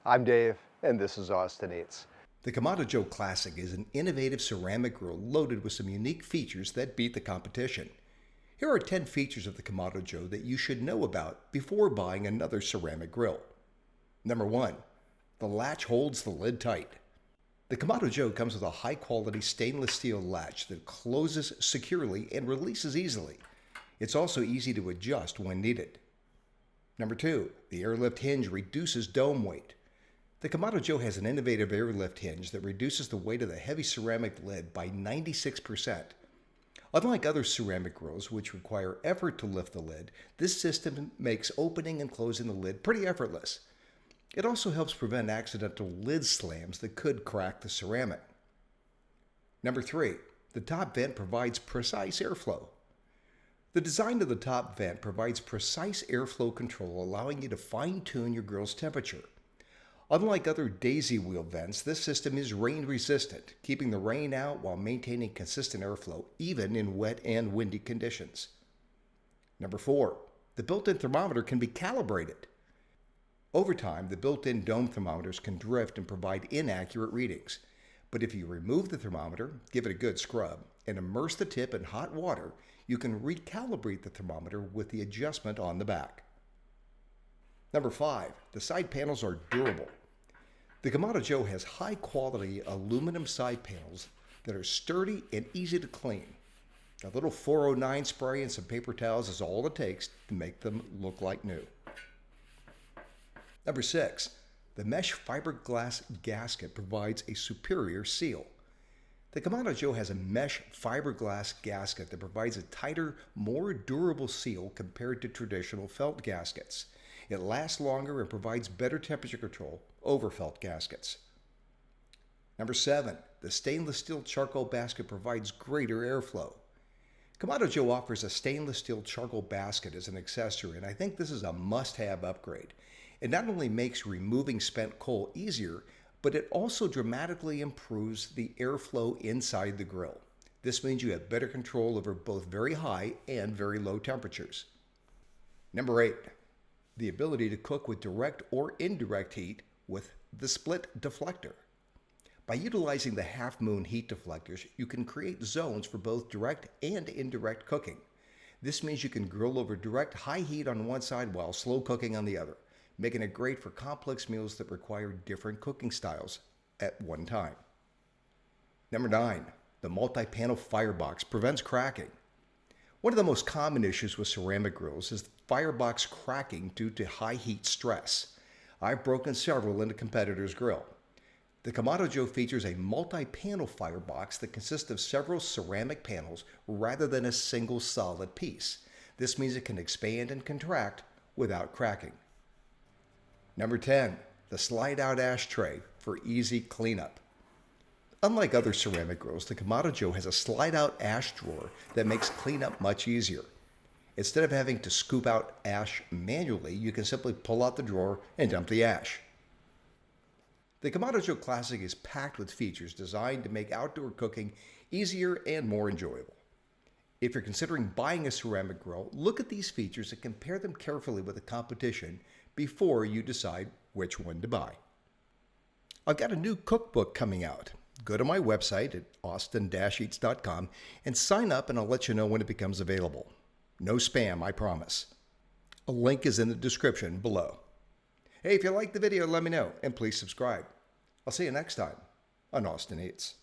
I'm Dave, and this is Austin Eats. The Kamado Joe Classic is an innovative ceramic grill loaded with some unique features that beat the competition. Here are 10 features of the Kamado Joe that you should know about before buying another ceramic grill. Number 1. The latch holds the lid tight. The Kamado Joe comes with a high-quality stainless steel latch that closes securely and releases easily. It's also easy to adjust when needed. Number 2. The airlift hinge reduces dome weight. The Kamado Joe has an innovative airlift hinge that reduces the weight of the heavy ceramic lid by 96%. Unlike other ceramic grills, which require effort to lift the lid, this system makes opening and closing the lid pretty effortless. It also helps prevent accidental lid slams that could crack the ceramic. Number 3. The top vent provides precise airflow. The design of the top vent provides precise airflow control, allowing you to fine-tune your grill's temperature. Unlike other daisy wheel vents, this system is rain resistant, keeping the rain out while maintaining consistent airflow even in wet and windy conditions. Number 4. The built-in thermometer can be calibrated. Over time, the built-in dome thermometers can drift and provide inaccurate readings. But if you remove the thermometer, give it a good scrub, and immerse the tip in hot water, you can recalibrate the thermometer with the adjustment on the back. Number 5. The side panels are durable. The Kamado Joe has high-quality aluminum side panels that are sturdy and easy to clean. A little 409 spray and some paper towels is all it takes to make them look like new. Number 6. The mesh fiberglass gasket provides a superior seal. The Kamado Joe has a mesh fiberglass gasket that provides a tighter, more durable seal compared to traditional felt gaskets. It lasts longer and provides better temperature control over felt gaskets. Number 7. The stainless steel charcoal basket provides greater airflow. Kamado Joe offers a stainless steel charcoal basket as an accessory, and I think this is a must-have upgrade. It not only makes removing spent coal easier, but it also dramatically improves the airflow inside the grill. This means you have better control over both very high and very low temperatures. Number 8. The ability to cook with direct or indirect heat with the split deflector. By utilizing the half-moon heat deflectors, you can create zones for both direct and indirect cooking. This means you can grill over direct high heat on one side while slow cooking on the other, making it great for complex meals that require different cooking styles at one time. Number 9. The multi-panel firebox prevents cracking. One of the most common issues with ceramic grills is firebox cracking due to high heat stress. I've broken several in a competitor's grill. The Kamado Joe features a multi-panel firebox that consists of several ceramic panels rather than a single solid piece. This means it can expand and contract without cracking. Number 10. The slide-out ashtray for easy cleanup. Unlike other ceramic grills, the Kamado Joe has a slide-out ash drawer that makes cleanup much easier. Instead of having to scoop out ash manually, you can simply pull out the drawer and dump the ash. The Kamado Joe Classic is packed with features designed to make outdoor cooking easier and more enjoyable. If you're considering buying a ceramic grill, look at these features and compare them carefully with the competition before you decide which one to buy. I've got a new cookbook coming out. Go to my website at amzn.to and sign up, and I'll let you know when it becomes available. No spam, I promise. A link is in the description below. Hey, if you liked the video, let me know, and please subscribe. I'll see you next time on Austin Eats.